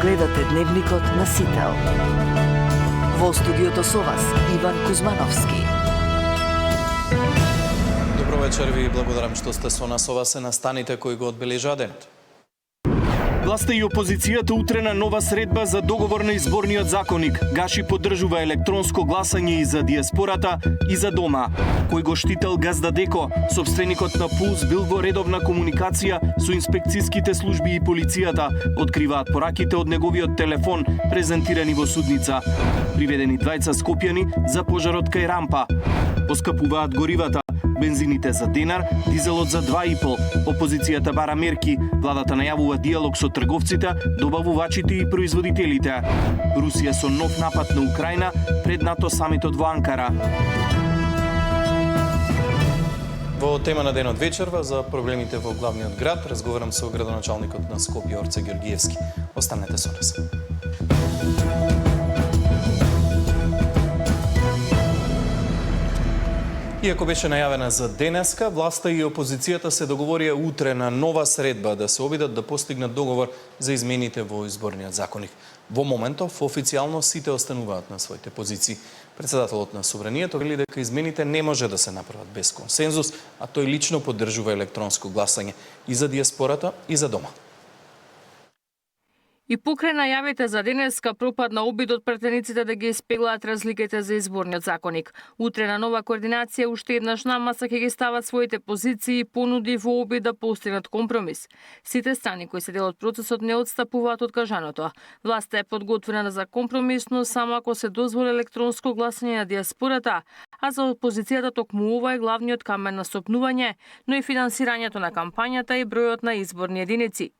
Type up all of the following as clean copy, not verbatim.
Гледате Дневникот на Сител. Во студиото со вас Иван Кузмановски. Добро вечер, ви благодарам што сте со нас. Ова се настаните кои го одбележаа денот. Власта и опозицијата утре на нова средба за договор на изборниот законник. Гаши поддржува електронско гласање и за диаспората и за дома. Кој го штител Газда Деко, собственикот на Пулс бил во редовна комуникација со инспекцијските служби и полицијата, откриваат пораките од неговиот телефон, презентирани во судница. Приведени двајца скопјани за пожарот кај Рампа. Поскапуваат горивата, бензините за денар, дизелот за 2,5. Опозицијата бара мерки, владата најавува диалог со трговците, добавувачите и производителите. Русија со нов напад на Украина пред НАТО самитот во Анкара. Во тема на денот вечерва за проблемите во главниот град разговарам со градоначалникот на Скопје Орце Ѓоргиевски. Останете со нас. Иако беше најавена за денеска, власта и опозицијата се договорија утре на нова средба да се обидат да постигнат договор за измените во изборниот законник. Во моментов официјално сите остануваат на своите позиции. Председателот на Собранието вели дека измените не може да се направат без консензус, а тој лично поддржува електронско гласање и за диаспората и за дома. И покрај најавите за денеска пропадна обидот претениците да ги испеглаат разликите за изборниот законник. Утре на нова координација уште еднаш на маса ќе ги стават своите позиции и понуди во обид да постигнат компромис. Сите страни кои се дел од процесот не отстапуваат од кажаното. Власта е подготвена за компромис, но само ако се дозволи електронско гласање на диаспората, а за опозицијата токму ова е главниот камен на сопнување, но и финансирањето на кампањата и бројот на изборни единици.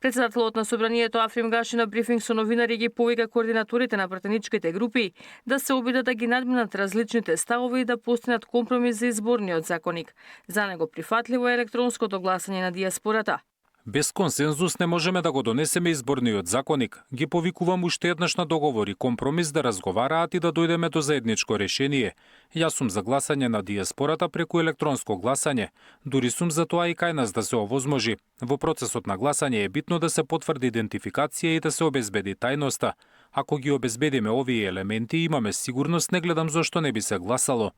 Председателот на Собранието Африм Гаши на брифинг со новинари ги повика координаторите на пратеничките групи да се обидат да ги надминат различните ставови и да постигнат компромис за изборниот законник. За него прифатливо е електронското гласање на диаспората. Без консензус не можеме да го донесеме изборниот законник. Ги повикувам уште еднаш на договор и компромис да разговараат и да дојдеме до заедничко решение. Јас сум за гласање на диаспората преку електронско гласање. Дури сум за тоа и кај нас да се овозможи. Во процесот на гласање е битно да се потврди идентификација и да се обезбеди тајноста. Ако ги обезбедиме овие елементи, имаме сигурност, не гледам зошто не би се гласало.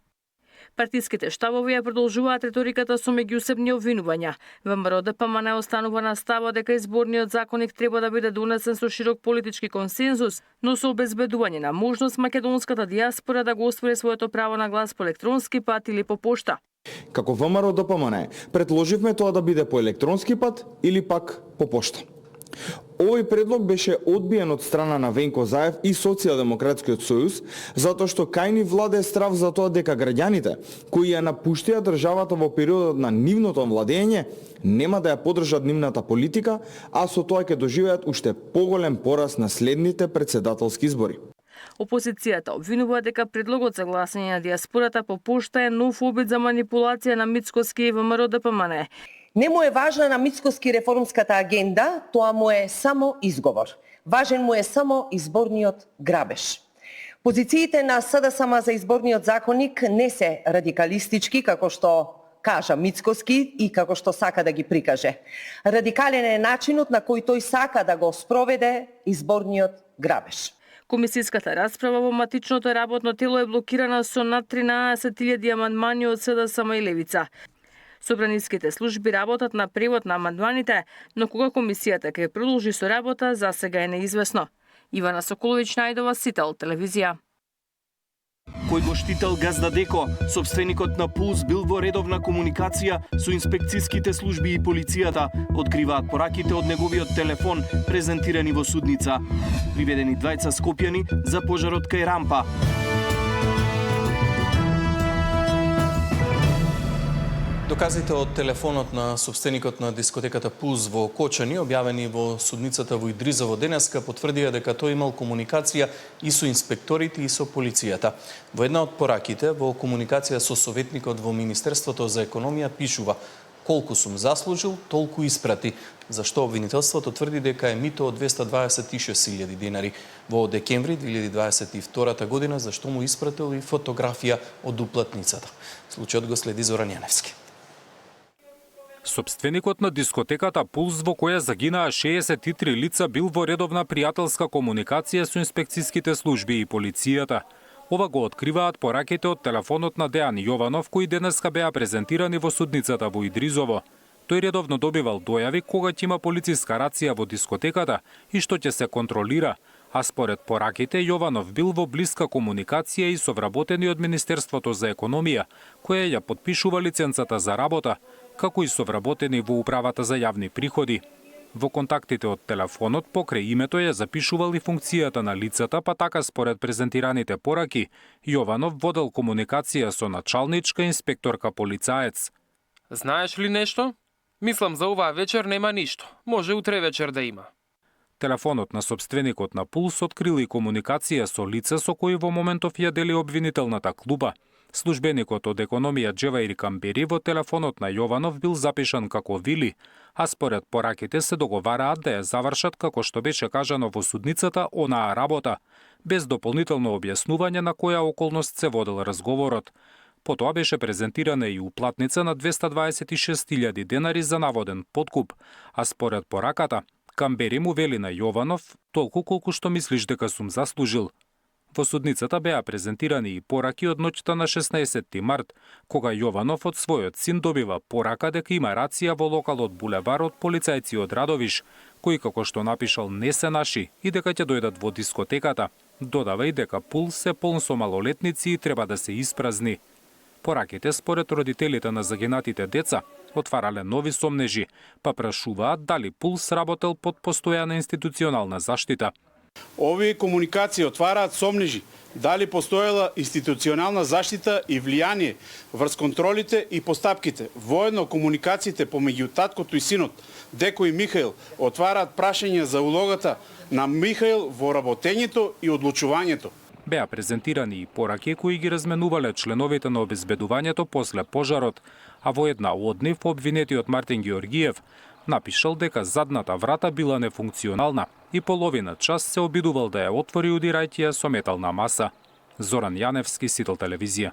Партиските штабови ја продолжуваат реториката со меѓусебни обвинувања. ВМРО ДПМН останува на става дека изборниот законник треба да биде донесен со широк политички консензус, но со обезбедување на можност македонската диаспора да го оствари своето право на глас по електронски пат или по пошта. Како ВМРО ДПМН предложивме тоа да биде по електронски пат или пак по пошта. Овој предлог беше одбиен од страна на Венко Заев и Социјалдемократскиот сојуз, затоа што кај ни владе страв за тоа дека граѓаните кои ја напуштија државата во периодот на нивното владење нема да ја поддржат нивната политика, а со тоа ќе доживеат уште поголем пораз на следните председателски избори. Опозицијата обвинува дека предлогот за гласање на диаспората по пошта е нов обид за манипулација на Мицкоски и ВМРО ДПМН. Не му е важна на Мицкоски реформската агенда, тоа му е само изговор. Важен му е само изборниот грабеж. Позициите на СДСМ за изборниот законник не се радикалистички, како што кажа Мицкоски и како што сака да ги прикаже. Радикален е начинот на кој тој сака да го спроведе изборниот грабеж. Комисиската расправа во матичното работно тело е блокирана со над 13.000 амандмани од СДСМ и Левица. Собраниските служби работат на превод на амандманите, но кога комисијата ќе продолжи со работа, засега е неизвестно. Ивана Соколовиќ, Најдова, Сител, телевизија. Кој го штител Газда Деко, собственикот на Пулс бил во редовна комуникација со инспекцијските служби и полицијата, откриваат пораките од неговиот телефон, презентирани во судница. Приведени двајца скопјани за пожарот кај Рампа. Доказите од телефонот на собственикот на дискотеката Пулс во Кочани, објавени во судницата во Идризово денеска, потврдија дека тој имал комуникација и со инспекторите и со полицијата. Во една од пораките, во комуникација со советникот во Министерството за економија, пишува: колку сум заслужил, толку испрати, зашто обвинителството тврди дека е мито од 226.000 денари во декември 2022 година, зашто му испратил и фотографија од уплатницата. Случајот го следи Зоран Јаневски. Собственикот на дискотеката Пулс, во која загинаа 63 лица, бил во редовна пријателска комуникација со инспекцијските служби и полицијата. Ова го откриваат пораките од телефонот на Дејан Јованов, кои денеска беа презентирани во судницата во Идризово. Тој редовно добивал дојави кога ќе има полициска рација во дискотеката и што ќе се контролира, а според пораките Јованов бил во блиска комуникација и со вработени од Министерството за економија, која ја подпишува лиценцата за работа, како и со вработени во Управата за јавни приходи. Во контактите од телефонот покрај името ја запишувал и функцијата на лицата, па така според презентираните пораки, Јованов водел комуникација со началничка инспекторка полицаец. Знаеш ли нешто? Мислам за оваа вечер нема ништо. Може утре вечер да има. Телефонот на собственикот на Пулс открил и комуникација со лица со кои во моментов ја дели обвинителната клуба. Службеникот од економија Джеваир Камбери во телефонот на Јованов бил запишан како Вили, а според пораките се договараат да ја завршат како што беше кажано во судницата онаа работа, без дополнително објаснување на која околност се водел разговорот. Потоа беше презентирана и уплатница на 226.000 денари за наводен подкуп, а според пораката, Камбери му вели на Јованов толку колку што мислиш дека сум заслужил. Во судницата беа презентирани и пораки од ноќта на 16 март, кога Јованов од својот син добива порака дека има рација во локалот Булевар од полицајци од Радовиш, кои како што напишал не се наши и дека ќе дојдат во дискотеката. Додава и дека Пулс се полн со малолетници и треба да се испразни. Пораките според родителите на загинатите деца отварале нови сомнежи, па прашуваат дали Пулс работел под постојана институционална заштита. Овие комуникации отвараат сомнежи дали постоела институционална заштита и влијание врз контролите и постапките. Воедно комуникациите помеѓу таткото и синот, Деко и Михаил, отвараат прашања за улогата на Михаил во работењето и одлучувањето. Беа презентирани и пораки кои ги разменувале членовите на обезбедувањето после пожарот, а во една од нив обвинетиот Мартин Георгиев напишал дека задната врата била нефункционална и половина час се обидувал да ја отвори удирајќи ја со метална маса. Зоран Јаневски, Сител телевизија.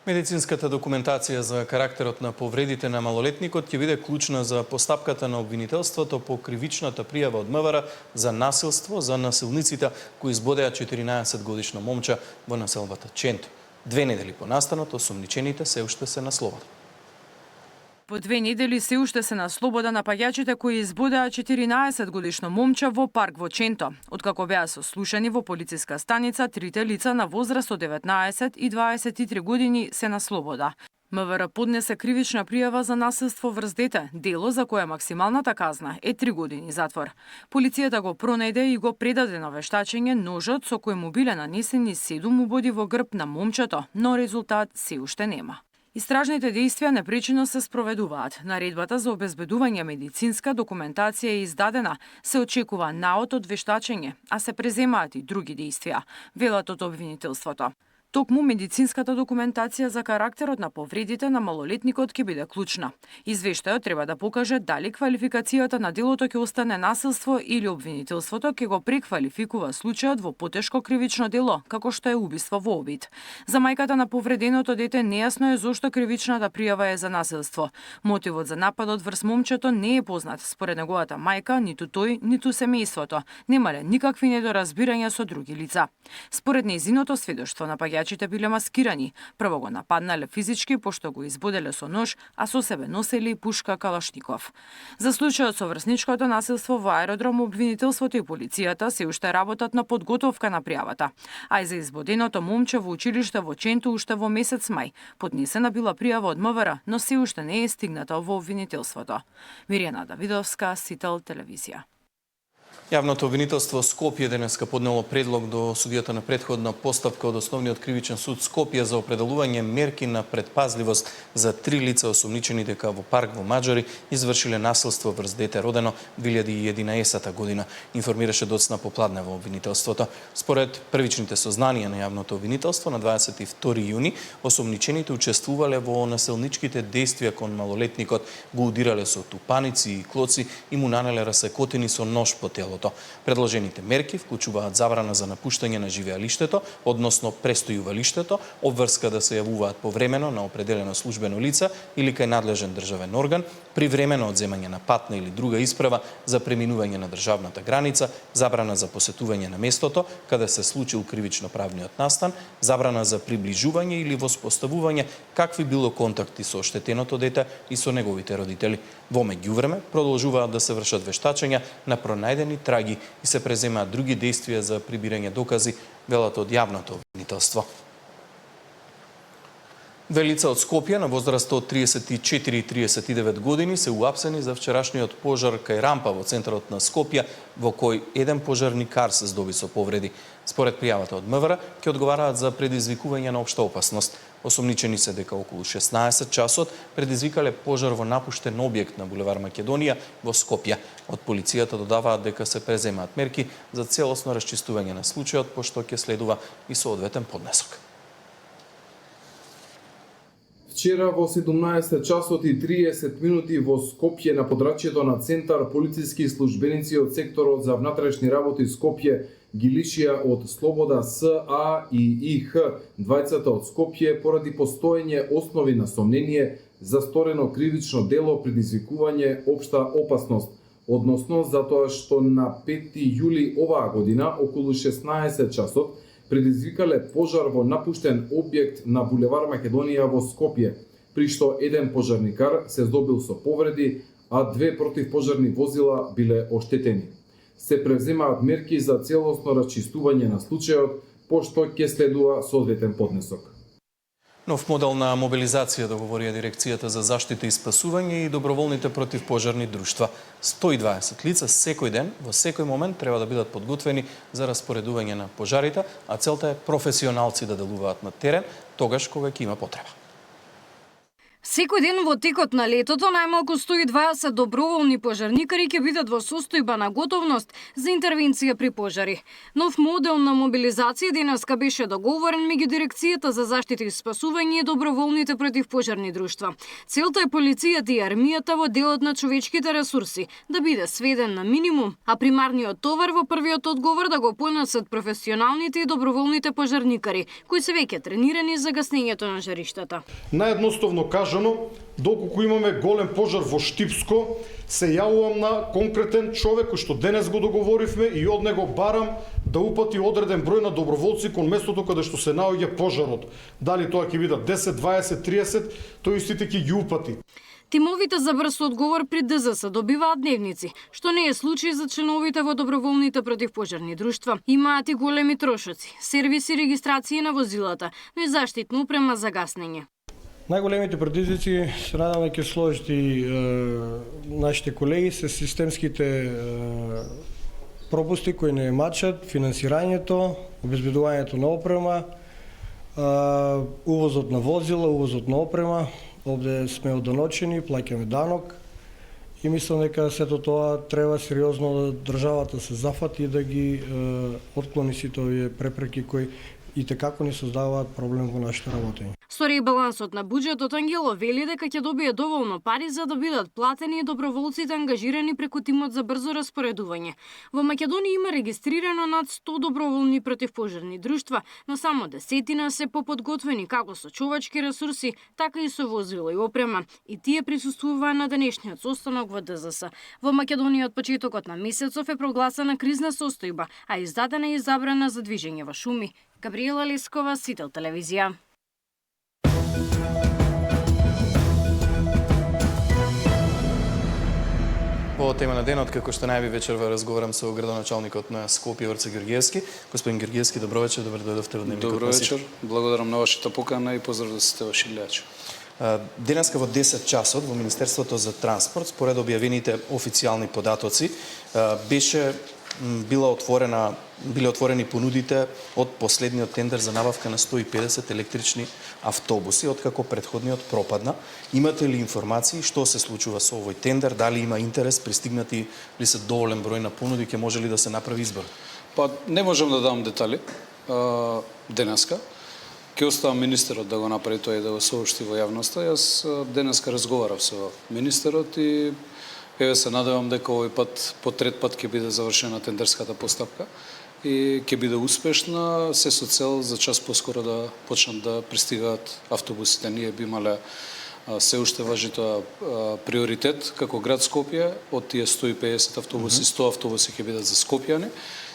Медицинската документација за карактерот на повредите на малолетникот ќе биде клучна за постапката на обвинителството по кривичната пријава од МВР за насилство за насилниците кои избодеа 14-годишно момче во населбата Ченто. 2 недели по настанот, осумничените се уште се на слобода. По 2 недели се уште се на слобода напаѓачите кои избодеа 14-годишно момче во парк во Ченто. Откако беа сослушани во полициска станица, трите лица на возраст од 19 и 23 години се на слобода. МВР поднесе кривична пријава за насилство врз дете, дело за кое максималната казна е 3 години затвор. Полицијата го пронајде и го предаде на вештачење ножот со кој му биле нанесени 7 убоди во грб на момчето, но резултат се уште нема. Истражните дејствија непречено се спроведуваат. Наредбата за обезбедување медицинска документација е издадена, се очекува наод од вештачење, а се преземаат и други дејствија, велат од обвинителството. Токму медицинската документација за карактерот на повредите на малолетникот ќе биде клучна. Извештајот треба да покаже дали квалификацијата на делото ќе остане насилство или обвинителството ќе го преквалификува случајот во потешко кривично дело, како што е убиство во обид. За мајката на повреденото дете нејасно е зошто кривичната пријава е за насилство. Мотивот за нападот врз момчето не е познат. Според неговата мајка, ниту тој, ниту семејството немале никакви недоразбирања со други лица. Според нејзиното сведоштво, напаѓачите биле маскирани. Прво го нападнале физички, пошто го избоделе со нож, а со себе носели пушка Калашников. За случајот со врсничкото насилство во аеродром, обвинителството и полицијата се уште работат на подготовка на пријавата. А и за избоденото момче во училиште во Ченто уште во месец мај поднесена била пријава од МВР, но се уште не е стигната во обвинителството. Миријана Давидовска, Сител телевизија. Јавното обвинителство Скопје денеска поднело предлог до судијата на претходна постапка од Основниот кривичен суд Скопје за определување мерки на предпазливост за 3 лица осумничени дека во парк во Маџари извршиле насилство врз дете родено 2011 година, информираше доцна попладне во обвинителството. Според првичните сознанија на јавното обвинителство на 22 јуни осумничените учествувале во насилничките дејствија кон малолетникот, го удирале со тупаници и клоци и му нанеле расекотини со нож по телото. делото. Предложените мерки вклучуваат забрана за напуштање на живеалиштето, односно престојувалиштето, обврска да се јавуваат повремено на определено службено лице или кај надлежен државен орган, привремено одземање на патна или друга исправа за преминување на државната граница, забрана за посетување на местото каде се случил кривично-правниот настан, забрана за приближување или воспоставување какви било контакти со оштетеното дете и со неговите родители. Во меѓувреме продолжуваат да се вршат вештачења на пронајдени траги и се преземаат други действија за прибирање докази, велат од јавното обвинителство. Две лица од Скопје на возраст од 34 и 39 години се уапсени за вчерашниот пожар кај рампа во центарот на Скопје, во кој еден пожарникар се здоби со повреди. Според пријавата од МВР, ќе одговараат за предизвикување на општа опасност. Осомничени се дека околу 16 часот предизвикале пожар во напуштен објект на булевар Македонија во Скопје. Од полицијата додаваат дека се преземаат мерки за целосно расчистување на случајот, пошто ќе следува и соодветен поднесок. Вчера во 17 часот и 30 минути во Скопје на подрачјето на центар полициски службеници од секторот за внатрешни работи Скопје ги лишија од слобода СА и ИХ, двајцата од Скопје, поради постоење основи на сомнение за сторено кривично дело предизвикување општа опасност, односно затоа што на 5 јули оваа година околу 16 часот предизвикале пожар во напуштен објект на булевар Македонија во Скопје, при што еден пожарникар се здобил со повреди, а две противпожарни возила биле оштетени. Се превземаат мерки за целосно расчистување на случајот, пошто ќе следува соодветен поднесок. Нов модел на мобилизација договорија Дирекцијата за заштита и спасување и доброволните противпожарни друштва. 120 лица секој ден, во секој момент треба да бидат подготвени за распоредување на пожарите, а целта е професионалци да делуваат на терен, тогаш кога ќе има потреба. Секој ден во текот на летото најмалку 120 доброволни пожарникари ќе бидат во состојба на готовност за интервенција при пожари. Нов модел на мобилизација денеска беше договорен меѓу Дирекцијата за заштита и спасување и доброволните противпожарни друштва. Целта е полицијата и армијата во делот на човечките ресурси да биде сведен на минимум, а примарниот товар во првиот одговор да го понесат професионалните и доброволните пожарникари, кои се веќе тренирани за гаснењето на жариштата. Наедноставно кажано, доколку имаме голем пожар во Штипско, се јавувам на конкретен човек кој што денес го договоривме и од него барам да упати одреден број на доброволци кон местото каде што се наоѓа пожарот. Дали тоа ќе бидат 10, 20, 30, тој истите ќе ги упати. Тимовите за брз одговор при ДЗС добиваат дневници, што не е случај за членовите во доброволните противпожарни друштва. Имаат и големи трошоци, сервис и регистрација на возилата, но и заштитна опрема за гаснење. Најголемите предизвици се надам ќе сложат и нашите колеги се системските пропусти кои не мачат, финансирањето, обезбедувањето на опрема, увозот на возила, увозот на опрема. Овде сме одоночени, плаќаме данок и мислам дека сето тоа треба сериозно државата се зафати да ги отклони сите овие препреки кои и tekako ни создаваат проблем во нашето работење. Со ребалансот на буџетот Ангело вели дека ќе добие доволно пари за да бидат платени и доброволците ангажирани преку тимот за брзо распоредување. Во Македонија има регистрирано над 100 доброволни противпожарни друштва, но само 10 се поподготвени како со човечки ресурси, така и со возила и опрема. И тие присуствуваа на денешниот состанок во ДЗС. Во Македонија од почетокот на месецов е прогласена кризна состојба, а издадена е забрана за движење во шуми. Габриела Лескова, Сител телевизија. По тема на денот, како што најави вечерва разговарам со градоначалникот на Скопје Орце Георгиевски. Господин Георгиевски, добро вечер, добро дојдовте во дневникот. Добро вечер, благодарам на вашата покана и поздрав да сте ваши гледачи. Денеска во 10 часот во Министерството за транспорт, според објавените официјални податоци, биле отворени понудите од последниот тендер за набавка на 150 електрични автобуси, откако претходниот пропадна. Имате ли информации што се случува со овој тендер? Дали има интерес? Пристигнати ли се доволен број на понуди? Ќе може ли да се направи избор? Па не можам да дам детали денеска. Ќе оставам министерот да го направи тоа и да го соопшти во јавноста. Јас денеска разговарав со министерот и Еве се надевам дека овој пат, по трет пат ќе биде завршена тендерската постапка и ќе биде успешна, се со цел за час поскоро да почнат да пристигаат автобусите. Ние би имале се уште важи тоа приоритет како град Скопје, од тие 150 автобуси, 100 автобуси ќе бидат за скопјани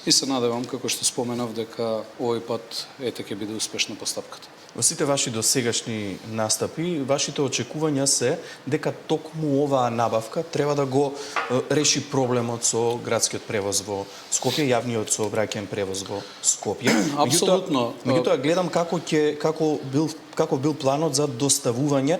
и се надевам, како што споменав, дека овој пат ќе биде успешна постапката. Во сите ваши досегашни настапи, вашите очекувања се дека токму оваа набавка треба да го реши проблемот со градскиот превоз во Скопје, јавниот сообраќајен превоз во Скопје. Апсолутно. Меѓутоа гледам како бил планот за доставување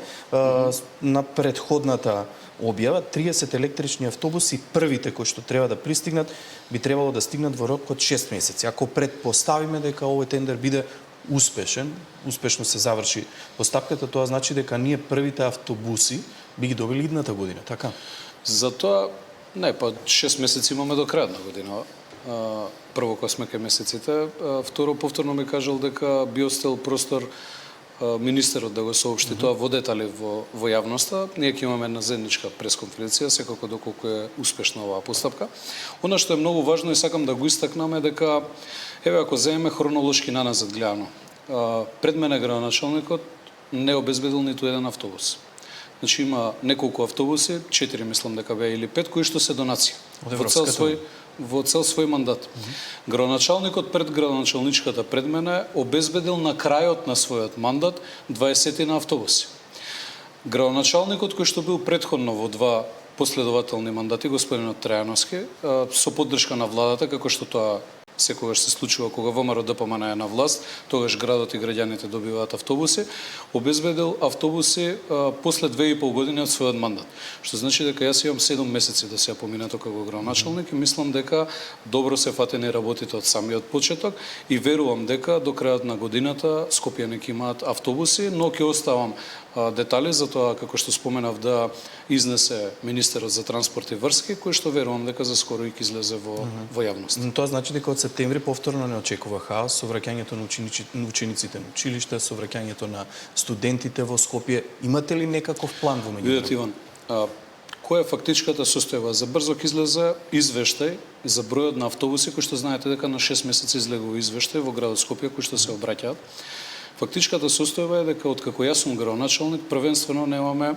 на предходната објава. 30 електрични автобуси, првите кои што треба да пристигнат, би требало да стигнат во рок од 6 месеци. Ако предпоставиме дека овој тендер биде успешно се заврши постапката, тоа значи дека ние првите автобуси би ги добили идната година, така? Затоа, не, па 6 месеци имаме до крајот на година. Прво кога сме кај месеците, второ повторно ми кажал дека би остел простор министерот да го соопшти тоа во детали во јавноста. Ние ќе имаме една заедничка пресконференција, секако доколку е успешна оваа постапка. Она што е многу важно и сакам да го истакнаме дека, еве ако земеме хронолошки наназад гледано, пред мене градоначалникот не обезбедил ниту еден автобус. Значи има неколку автобуси, 4 мислам дека беа или 5, кои што се донации во цел свој мандат. Градоначалникот пред градоначалничката пред мене обезбедил на крајот на својот мандат 20 на автобуси. Градоначалникот кој што бил претходно во 2 последователни мандати, господинот Трајановски, со поддршка на владата, како што тоа секогаш се случува кога ВМРО ДПМН е на власт, тогаш градот и граѓаните добиваат автобуси, обезбедил автобуси после 2,5 години од својот мандат. Што значи дека јас имам 7 месеци да се поминато како градоначалник и мислам дека добро се фатени работите од самиот почеток и верувам дека до крајот на годината скопјани ќе имаат автобуси, но ќе оставам детали за тоа, како што споменав, да изнесе министерот за транспорт и врски, кој што верувам дека за скоро и ќе излезе во јавност. Тоа значи дека од септември повторно не очекува хаос со враќањето на учениците на училиште, со враќањето на студентите во Скопје. Имате ли некаков план во меѓувреме? Видете, Иван, која е фактичката состојба? За брзо ќе излезе извештај за бројот на автобуси, кои што знаете дека на 6 месеци излегува извештај во градот Скопје кои што се обраќаат. Фактичката состојба е дека откако јас сум градоначалник, првенствено немаме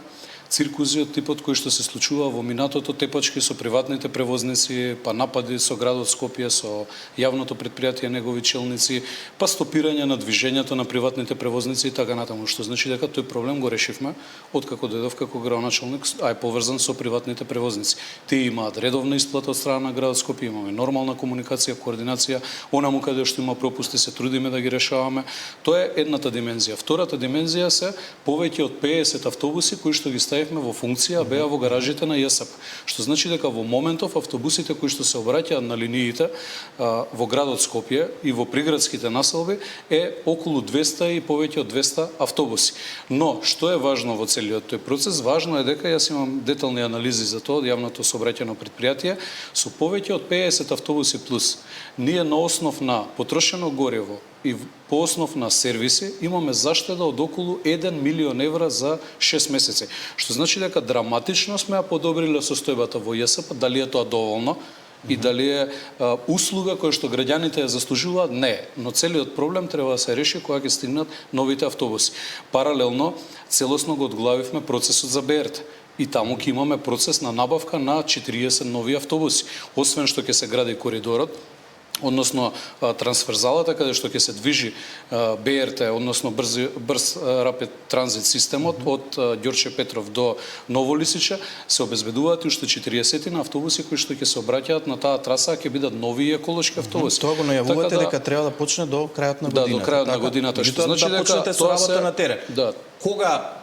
циркузи од типот кој што се случува во минатото, тепачки со приватните превозници, па напади со градот Скопје, со јавното предпријатие негови челници, па стопирање на движењето на приватните превозници и така натаму, што значи дека тој проблем го решивме откако дојдов како градоначалник, а е поврзан со приватните превозници. Тие имаат редовна исплата од страна на градот Скопје, имаме нормална комуникација, координација, онаму каде што има пропусти се трудиме да ги решаваме. Тоа е едната димензија. Втората димензија се повеќе од 50 автобуси кои што ги во функција, беа во гаражите на ЈСП. Што значи дека во моментов автобусите кои што се обраќаат на линиите во градот Скопје и во приградските населби е околу 200 и повеќе од 200 автобуси. Но што е важно во целиот тој процес? Важно е дека јас имам детални анализи за тоа од јавното сообраќајно предпријатие со повеќе од 50 автобуси плюс. Ние на основ на потрошено гориво и по основ на сервиси имаме заштеда од околу 1 милион евра за 6 месеци. Што значи дека драматично сме ја подобриле состојбата во ЈСП, дали е тоа доволно и дали е услуга која што граѓаните ја заслужуваат? Не, но целиот проблем треба да се реши кога ќе стигнат новите автобуси. Паралелно, целосно го одглавивме процесот за БРТ. И таму ќе имаме процес на набавка на 40 нови автобуси. Освен што ќе се гради коридорот, односно трансферзалата каде што ќе се движи БРТ, односно брз рапид транзит системот од Ѓорче Петров до Ново Лисиче, се обезбедуваат уште 40 на автобуси кои што ќе се обраќаат на таа траса, ќе бидат нови еколошки автобуси. Тоа го најавувате дека треба да почне до крајот на годината. Да, до крајот на годината, што значи дека почнете со работа на терен. Да. Кога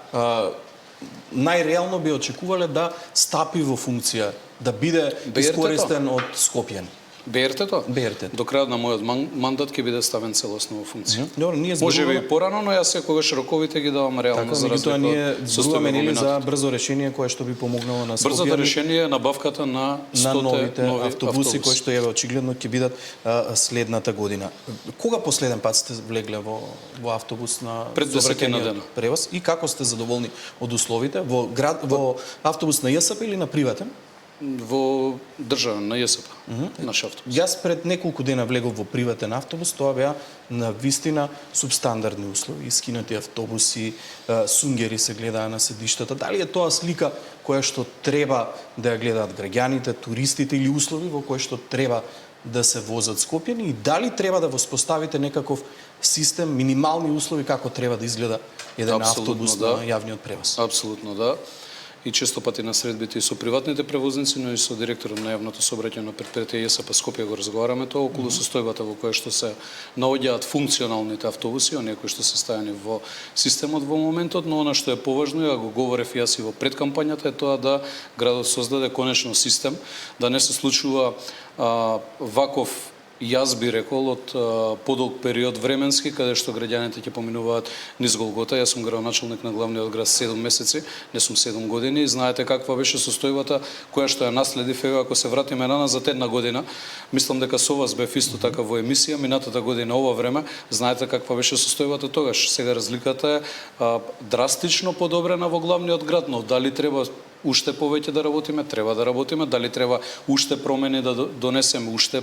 најреално би очекувале да стапи во функција, да биде искористен од скопјани? БРТ-то? БРТ. До крајот на мојот мандат ќе биде ставен целосно во функција. Добро, ние може би порано, но јас секогаш роковите ги давам реално за разлика од ние зборуваме нели за брзо решение кое што би помогнало на скопјани. Брзото решение е набавката на 100 новите автобуси кои што еве очигледно ќе бидат следната година. Кога последен пат сте влегле во автобус на пред 10 на ден превоз и како сте задоволни од условите во автобус на ЈСП или на приватен? во државен на ЈСП, наш автобус. Јас пред неколку дена влегов во приватен автобус, тоа беа на вистина субстандардни услови, искинати автобуси, сунгери се гледаа на седиштата. Дали е тоа слика која што треба да ја гледаат граѓаните, туристите или услови во кои што треба да се возат скопјани и дали треба да воспоставите некаков систем, минимални услови како треба да изгледа еден автобус на јавниот превоз? Апсолутно да. И често пати на средбите и со приватните превозници, но и со директорот на јавното сообраќајно предпријатие ЈСП Скопје го разговараме тоа околу состојбата во која што се наоѓаат функционалните автобуси, оние кои што се ставени во системот во моментот, но она што е поважно, ја го говорев јас и во предкампањата, е тоа да градот создаде конечно систем, да не се случува ваков, јас би рекол, од подолг период временски, каде што граѓаните ќе поминуваат низ Голгота. Јас сум градоначалник на главниот град 7 месеци, не сум 7 години. Знаете каква беше состојбата која што ја наследив, ево ако се вратиме назад една година, мислам дека со вас бев исто така во емисија, минатата година ова време, знаете каква беше состојбата тогаш. Сега разликата е драстично подобрена во главниот град, но дали треба уште повеќе да работиме, треба да работиме, дали треба уште промени да донесеме, уште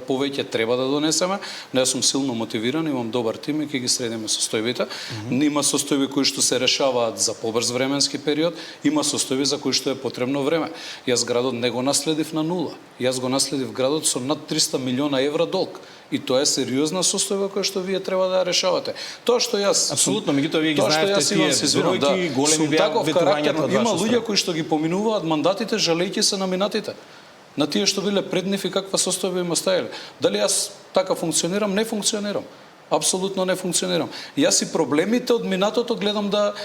повеќе треба да донесеме. Но јас сум силно мотивиран, имам добар тим и ќе ги средиме состојбите. Има состојби кои што се решаваат за побрз временски период, има состојби за кои што е потребно време. Јас градот не го наследив на нула. Јас го наследив градот со над 300 милиона евра долг. И тоа е сериозна состојба која што вие треба да ја решавате. Тоа што јас апсолутно, меѓутоа вие ги знаете тие бројки, големи беа ветувањата од има луѓе кои што ги поминуваат мандатите жалејќи се на минатите, на тие што биле пред нив и каква состојба им оставиле. Дали јас така функционирам? Не функционирам. Апсолутно не функционирам. Јас и проблемите од минатото гледам да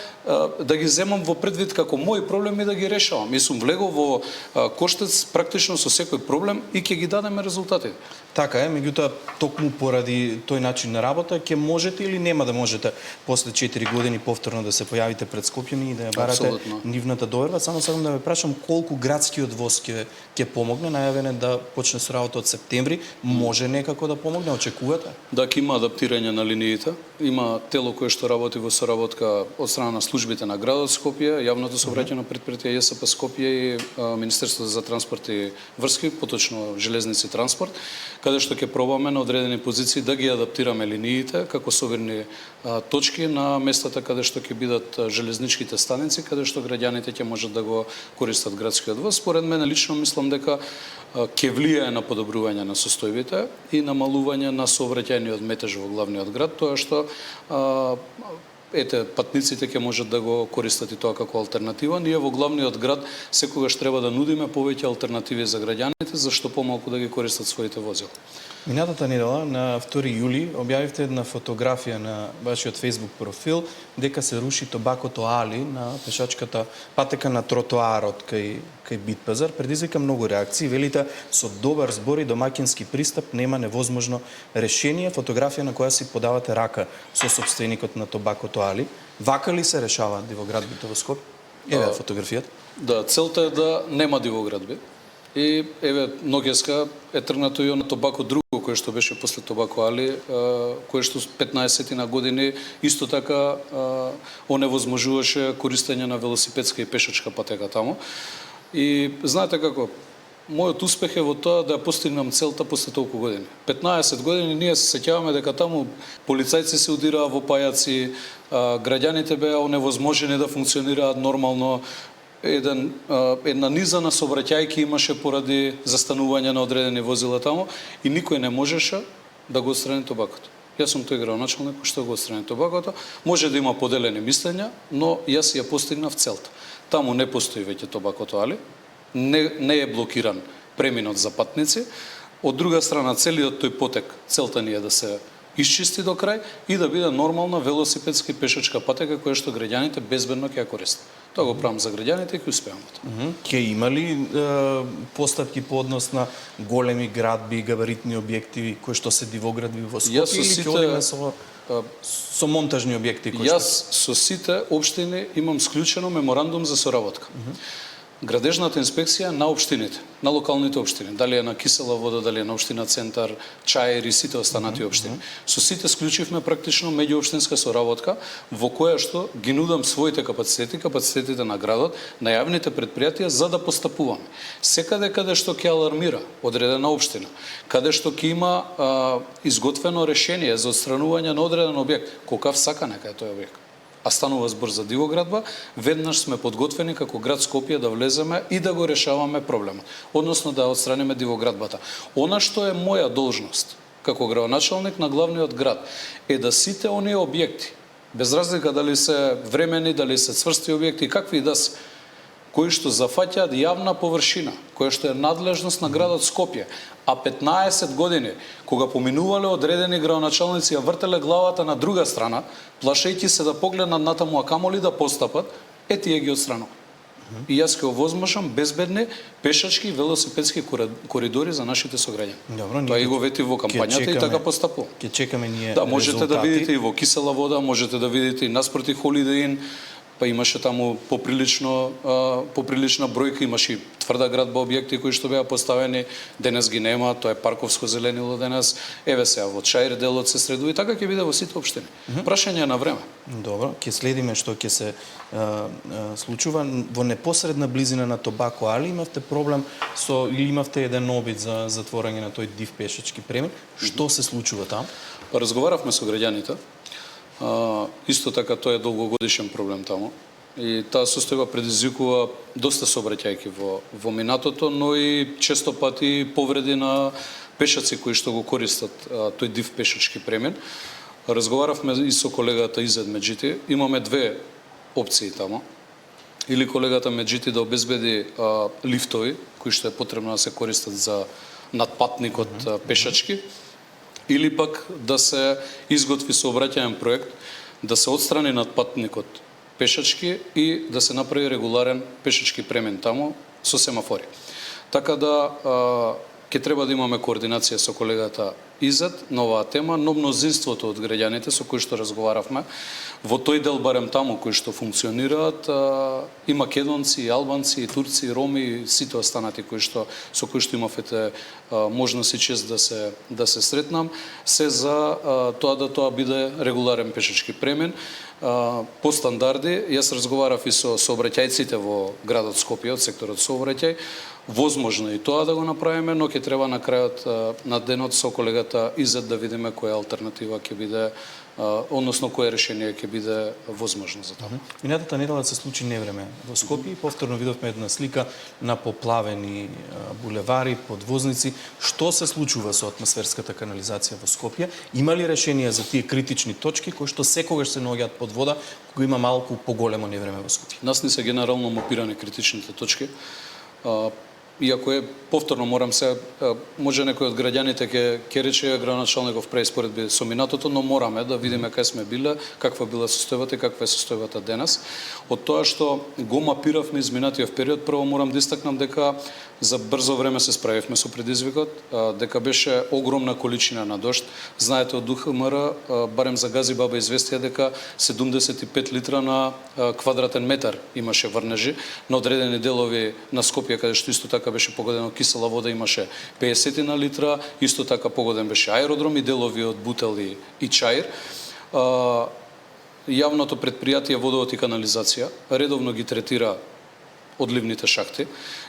ги земам во предвид како мои проблеми да ги решавам. И сум влегол во коштец практично со секој проблем и ќе ги дадеме резултати. Така е, меѓутоа токму поради тој начин на работа ќе можете или нема да можете после 4 години повторно да се појавите пред Скопјани и да ја барате нивната доверба. Само сакам да ве прашам колку градскиот воз ќе помогне, најавен е да почне со работа од септември, може некако да помогне, очекувате? Да, ќе има адаптирање на линиите. Има тело кое што работи во соработка од страна на службите на градот Скопје, јавното сообраќајно предпријатие ЈСП Скопје и Министерството за транспорт и врски, поточно железници транспорт, каде што ќе пробаме на одредени позиции да ги адаптираме линиите како собирни точки на местата каде што ќе бидат железничките станици, каде што граѓаните ќе можат да го користат градскиот воз. Според мене лично мислам дека ќе влијае на подобрување на состојбите и намалување на сообраќајниот метеж во главниот град, тоа што патниците ќе можат да го користат и тоа како алтернатива. Ние во главниот град секогаш треба да нудиме повеќе алтернативи за граѓаните, зашто помалку да ги користат своите возила. Минатата недела, на 2 јули, објавивте една фотографија на вашиот Facebook профил дека се руши Тобакото Али на пешачката патека на тротоарот кај Битпазар. Предизвика многу реакции. Велите, со добар збор и домаќински пристап нема невозможно решение. Фотографија на која си подавате рака со собственикот на Тобакото Али. Вака ли се решаваат дивоградбите во Скопје? Еве фотографијата. Да, целта е да нема дивоградби. И еве ноќеска е тргнато и на Тобако друго кое што беше после Тобако Али, кое што 15 на години исто така оневозможуваше користење на велосипедска и пешачка патека таму. И знаете како, мојот успех е во тоа да постигнам целта после толку години. 15 години ние се сеќаваме дека таму полицајци се удираа во пајаци, граѓаните беа оневозможени да функционираат нормално, една низа на сообраќајки имаше поради застанување на одредени возила таму и никој не можеше да го отстрани Тобакото. Јас сум тој градоначалник кој што го отстрани Тобакото. Може да има поделени мислења, но јас ја постигнав целта. Таму не постои веќе Тобакото Али, не е блокиран преминот за патници. Од друга страна, целиот тој потек, целта ни е да се исчисти до крај и да биде нормална велосипедска и пешачка патека која што граѓаните безбедно ќе ја користат. Тоа го правам за граѓаните и ќе успеам во тоа. Ќе има ли постапки по однос на големи градби, габаритни објекти кои што се дивоградби во Скопје или ќе одиме со монтажни објекти кои што? Јас со сите општини имам склучено меморандум за соработка. градежната инспекција на општините, на локалните општини, дали е на Кисела вода, дали е на општина Центар, Чаир и сите останати општини. Со сите склучивме практично меѓуопштинска соработка во која што ги нудам своите капацитети, капацитетите на градот, на јавните предпријатија за да постапуваме. Секаде каде што ќе алармира одредена општина, каде што ќе има изготвено решение за отстранување на одреден објект, кокав сака нека е тој објект, а станува збор за дивоградба, веднаш сме подготвени како град Скопје да влеземе и да го решаваме проблемот, односно да отстраниме дивоградбата. Она што е моја должност како градоначалник на главниот град е да сите оние објекти, без разлика дали се времени, дали се цврсти објекти, какви и да се, кои што зафаќаат јавна површина, која што е надлежност на градот Скопје, а 15 години, кога поминувале одредени градоначалници, ја вртеле главата на друга страна, плашејќи се да погледнат натаму, а камоли да постапат, тие ги отстранува. И јас ќе овозможам безбедни пешачки и велосипедски коридори за нашите сограѓани. Тоа и го вети во кампањата и така постапува. Ќе чекаме ние да, можете резултати. Да видите и во Кисела вода, можете да видите и наспроти Holiday Inn, па имаше таму поприлична бројка, имаше и тврда градба објекти кои што беа поставени, денес ги нема, тоа е парковско зеленило денес, еве сега во Чаир делот се средува и така ќе биде во сите општини. Прашање на време. Добро, ќе следиме што ќе се случува во непосредна близина на Тобако, али имавте проблем со или имавте еден обид за затворање на тој див пешачки премин, што се случува таму? Па разговаравме со граѓаните. Исто така тоа е долгогодишен проблем таму и таа состојба предизвикува доста сообраќајки во минатото, но и често пати повреди на пешаци кои што го користат тој див пешачки премин. Разговаравме и со колегата Изет Меджити, имаме две опции таму. Или колегата Меджити да обезбеди лифтови кои што е потребно да се користат за надпатникот пешачки, или пак да се изготви сообраќаен проект, да се отстрани надпатникот пешачки и да се направи регуларен пешачки премин таму со семафори. Така да ќе треба да имаме координација со колегата Изет на оваа тема, но мнозинството од граѓаните со кои што разговаравме, во тој дел барем таму кои што функционираат, и македонци, и албанци, и турци, и роми, и сите останати со кои што имавте можност и чест да се сретнам, се за тоа да тоа биде регуларен пешачки премин по стандарди. Јас разговарав и со сообраќајците во градот Скопје од секторот сообраќај. Возможно и тоа да го направиме, но ќе треба на крајот на денот со колегата Изет да видиме која алтернатива ќе биде, односно кое решение ќе биде возможно за тоа. Минатата недела се случи невреме во Скопје и повторно видовме една слика на поплавени булевари, подвозници. Што се случува со атмосферската канализација во Скопје? Има ли решение за тие критични точки кои што секогаш се наоѓаат под вода кога има малку поголемо невреме во Скопје? Нас не се генерално мапирани критичните точки. Иако е, повторно морам се, може некој од граѓаните ќе рече градоначалников преиспоредби со минатото, но мораме да видиме кај сме биле, каква била состојбата и каква е состојбата денес. Од тоа што го мапиравме изминатиот период, прво морам да истакнам дека за брзо време се справивме со предизвикот, дека беше огромна количина на дожд. Знаете од ДУХМР, барем за Гази Баба известија дека 75 литра на квадратен метар имаше врнежи, на одредени делови на Скопје, каде што исто така беше погодено Кисела вода, имаше 50 на литра, исто така погоден беше аеродром и делови од Бутел и Чаир. Јавното предпријатие Водовод и канализација редовно ги третира одливните шахти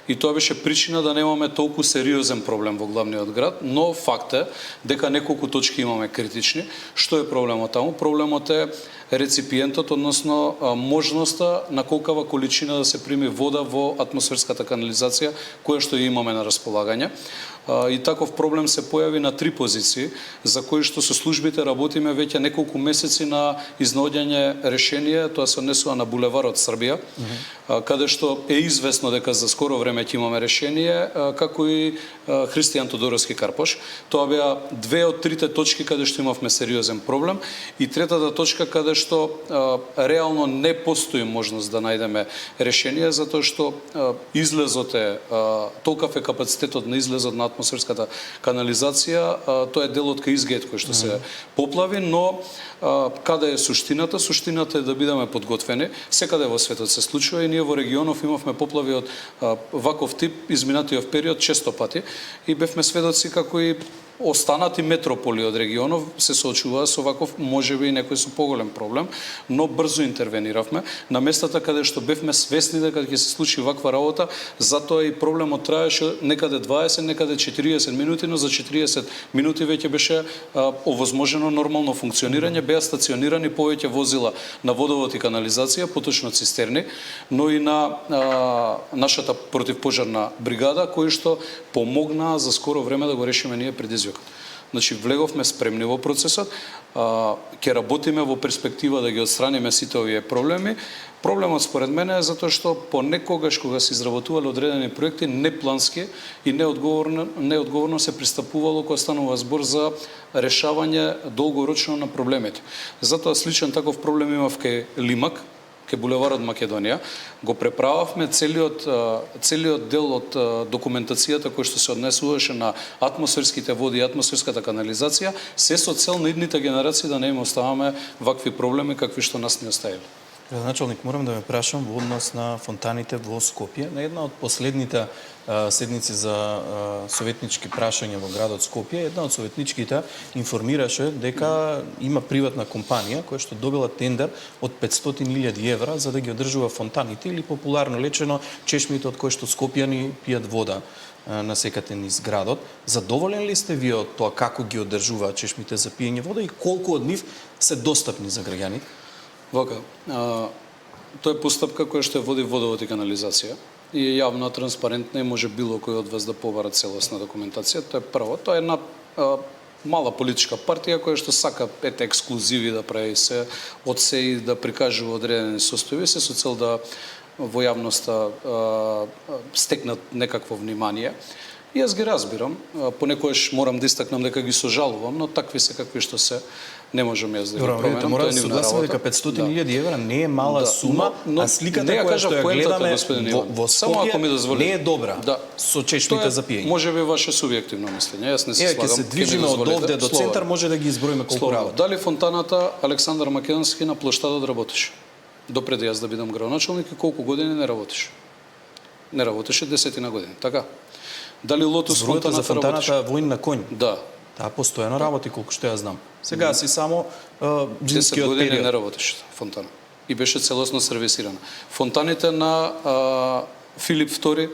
и тоа беше причина да немаме толку сериозен проблем во главниот град, но факт е дека неколку точки имаме критични. Што е проблемот таму? Проблемот е реципиентот, односно можноста на колкава количина да се прими вода во атмосферската канализација која што имаме на располагање. И таков проблем се појави на 3 позиции, за кои што со службите работиме веќе неколку месеци на изнаоѓање решение. Тоа се однесува на булеварот Србија, каде што е известно дека за скоро време ќе имаме решение, како и Христијан Тодоровски Карпош. Тоа беа 2 од 3 точки каде што имавме сериозен проблем и третата точка каде што реално не постои можност да најдеме решение, затоа што излезот е, толкав е капацитетот на излезот на атмосферската канализација, тоа е делот кај Изгет кој што се поплави, но каде е суштината? Суштината е да бидеме подготвени. Секаде во светот се случува и ние во регионов имавме имавме поплави од ваков тип изминатиот период често пати и бевме сведоци како и останати метрополи од регионов се соочуваа со ваков, можеби и некој со поголем проблем, но брзо интервениравме на местата каде што бевме свесни дека ќе се случи ваква работа, затоа и проблемот траеше некаде 20, некаде 40 минути, но за 40 минути веќе беше овозможено нормално функционирање, беа стационирани повеќе возила на водовод и канализација, поточно цистерни, но и на нашата противпожарна бригада, кои што помогнаа за скоро време да го решиме ние предизвикот. Значи, влеговме спремни во процесот, ќе работиме во перспектива да ги отстраниме сите овие проблеми. Проблемот според мене е затоа што понекогаш кога се изработувале одредени проекти неплански и неодговорно се пристапувало кога станува збор за решавање долгорочно на проблемите. Затоа сличен таков проблем имав кај Лимак, кај булеварот Македонија, го преправавме целиот дел од документацијата кој што се однесуваше на атмосферските води и атмосферската канализација, се со цел на идните генерации да не им оставаме вакви проблеми какви што нас не оставиле. Градоначалник, морам да ме прашам во однос на фонтаните во Скопје. На една од последните седници за советнички прашања во градот Скопје, една од советничките информираше дека има приватна компанија која што добила тендер од 500.000 евра за да ги одржува фонтаните или популарно лечено чешмите од кои што скопјани пијат вода насекате низ градот. Задоволен ли сте вие од тоа како ги одржуваат чешмите за пиење вода и колку од нив се достапни за граѓаните? Вака, тоа е постапка која што води водовод и канализација и е јавна, транспарентна и може било кој од вас да побара целосна документација. Тоа е прво. Тоа е една мала политичка партија која што сака ексклузиви да прави се од се и да прикажува одредени состојби се со цел да во јавноста стекнат некакво внимание. И јас ги разбирам, понекогаш морам да истакнам дека ги сожалувам, но такви се какви што се, не можам јас да ги променам. Мора да се согласиме дека 500.000 евра не е мала сума, а сликата која што ја гледаме во Скопје не е добра со чешмите за пиење. Можеби ваше субјективно мислење, јас не се слагам. Ќе се движиме од овде до центар, може да ги изброиме колку работи. Дали фонтаната Александар Македонски на плоштадот работеше? Допреди јас да бидам градоначалник и колку години не работеше? Не работеше 10 години, така? Дали Лотус фонтаната за фонтаната воин на конј? Да. Таа постојано работи, колку што ја знам. Сега си само зимскиот 10 години период не работеше фонтана. И беше целосно сервисирана. Фонтаните на Филип II,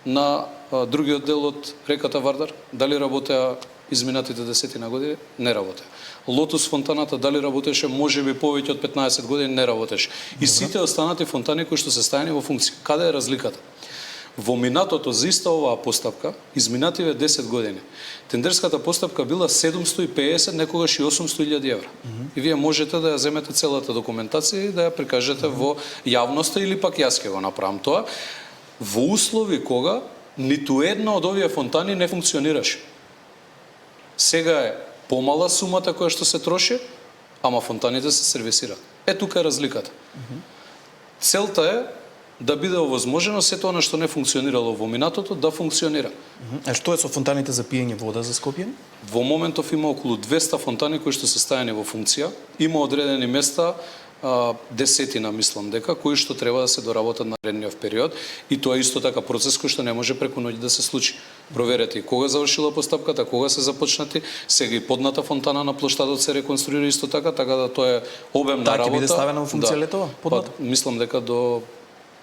на другиот дел од реката Вардар, дали работеа изминатите 10 години? Не работеа. Лотус фонтаната дали работеше, можеби повеќе од 15 години не работеше. И сите останати фонтани кои што се ставени во функција. Каде е разликата? Во минатото за иста оваа постапка, изминативе 10 години, тендерската постапка била 750, некогаш и 800.000 евра. И вие можете да ја земете целата документација и да ја прикажете во јавноста или пак јас ќе го направам тоа, во услови кога ниту една од овие фонтани не функционираше. Сега е помала сумата која што се троши, ама фонтаните се сервисираат. Тука е разликата. Целта е да биде овозможено сето она што не функционирало во минатото да функционира. А што е со фонтаните за пиење вода за Скопје? Во моментов има околу 200 фонтани кои што се ставени во функција. Има одредени места, десетина мислам дека, кои што треба да се доработат на наредниот период и тоа е исто така процес кој што не може преку ноќ да се случи. Проверете кога завршила постапката, кога се започнати, сега и подната фонтана на плоштадот се реконструира исто така, така да тоа е обемна работа. Таа ќе биде ставена во функција летова? Подната? Мислам дека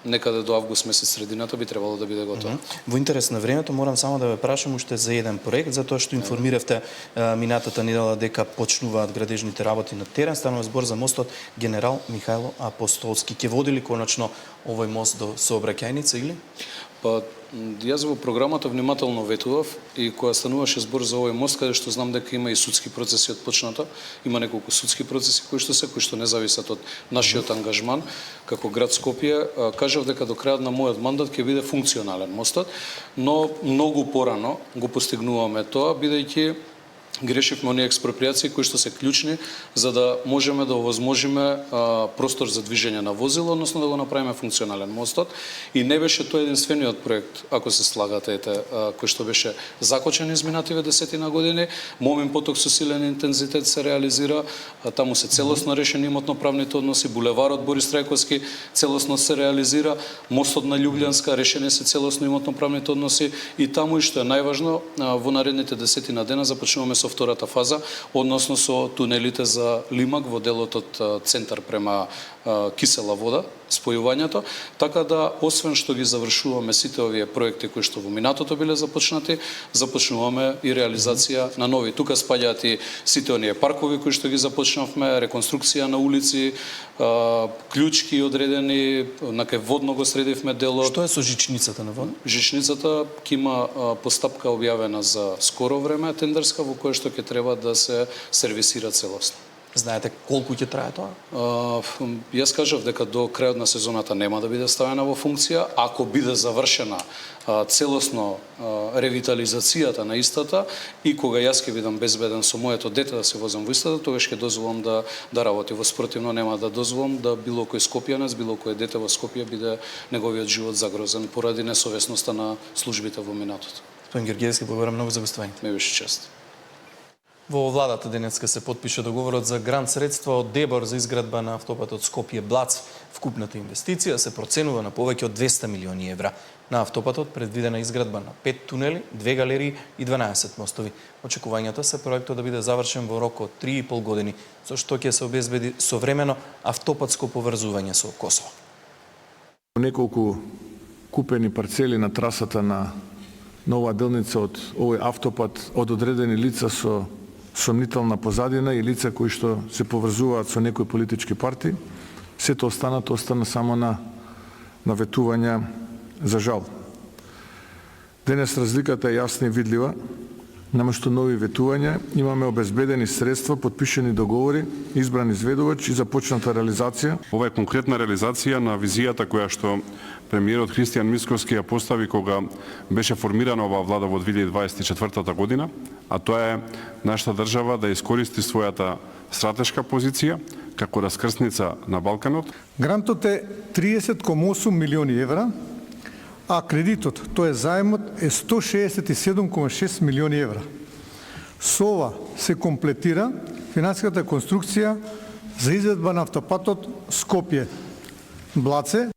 некаде до август месец средината би требало да биде готова. Во интерес на времето морам само да ве прашам уште за еден проект, затоа што информиравте минатата недела дека почнуваат градежните работи на терен. Станува збор за мостот Генерал Михајло Апостолски. Ќе води ли конечно овој мост до сообраќајница или? Па, јас во програмата внимателно ветував и кога стануваше збор за овој мост, каде што знам дека има и судски процеси отпочната, има неколку судски процеси кои што не зависат од нашиот ангажман како град Скопје, кажав дека до крајот на мојот мандат ќе биде функционален мостот, но многу порано го постигнуваме тоа, бидејќи ги решивме оние експроприации кои што се клучни за да можеме да овозможиме простор за движење на возила, односно да го направиме функционален мостот. И не беше тој единствениот проект, ако се слагате, кој што беше закочен изминативе 10 години. Момин поток со силен интензитет се реализира, таму се целосно решени имотно-правните односи, булеварот Борис Трајковски целосно се реализира, мостот на Љубљанска решени се целосно имотно-правните односи и таму и што е најважно, во наредните 10 дена започнуваме со втората фаза, односно со тунелите за Лимак во делот од центар према кисела вода, спојувањето, така да освен што ги завршуваме сите овие проекти кои што во минатото биле започнати, започнуваме и реализација на нови. Тука спаѓаат и сите оние паркови кои што ги започнавме, реконструкција на улици, клучки одредени, накај водно го средивме делот. Што е со жичницата на вода? Жичницата ќе има постапка објавена за скоро време, тендерска, во која што ќе треба да се сервисира целосно. Знаете колку ќе трае тоа? Јас кажав дека до крајот на сезоната нема да биде ставена во функција. Ако биде завршена целосно ревитализацијата на истата и кога јас ќе бидам безбеден со моето дете да се возам во истата, тогаш ќе дозволам да работи. Во спротивно нема да дозволам да било кој скопјанец, било кој дете во Скопје биде неговиот живот загрозен поради несовесноста на службите во минатото. Господин Георгиевски, благодарам многу за гостувањето. Ме беше чест. Во владата денеска се потпише договорот за грант средства од ДЕБОР за изградба на автопатот Скопје-Блац. Вкупната инвестиција се проценува на повеќе од 200 милиони евра. На автопатот предвидена изградба на 5 тунели, 2 галерии и 12 мостови. Очекувањата се проектот да биде завршен во рок од 3,5 години, со што ќе се обезбеди современо автопатско поврзување со Косово. Неколку купени парцели на трасата на нова делница од овој автопат од одредени лица со сомнителна позадина и лица кои што се поврзуваат со некои политички партии, сето остана само на ветувања за жал. Денес разликата е јасна и видлива. Наместо нови ветувања имаме обезбедени средства, подпишени договори, избран изведувач и започната реализација. Ова е конкретна реализација на визијата која што премиерот Христијан Мицкоски ја постави кога беше формирана оваа влада во 2024 година, а тоа е нашата држава да искористи својата стратешка позиција како раскрсница на Балканот. Грантот е 30,8 милиони евра, а кредитот, тоа е заемот, е 167,6 милиони евра. Со ова се комплетира финансиската конструкција за изvedба на автопатот Скопје-Блаце.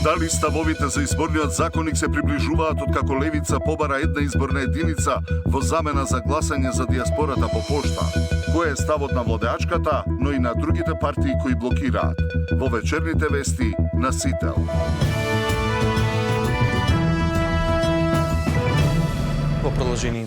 Дали ставовите за изборниот законник се приближуваат откако Левица побара една изборна единица во замена за гласање за диаспората по пошта? Кој е ставот на владеачката, но и на другите партии кои блокираат? Во вечерните вести на Сител. По продолжение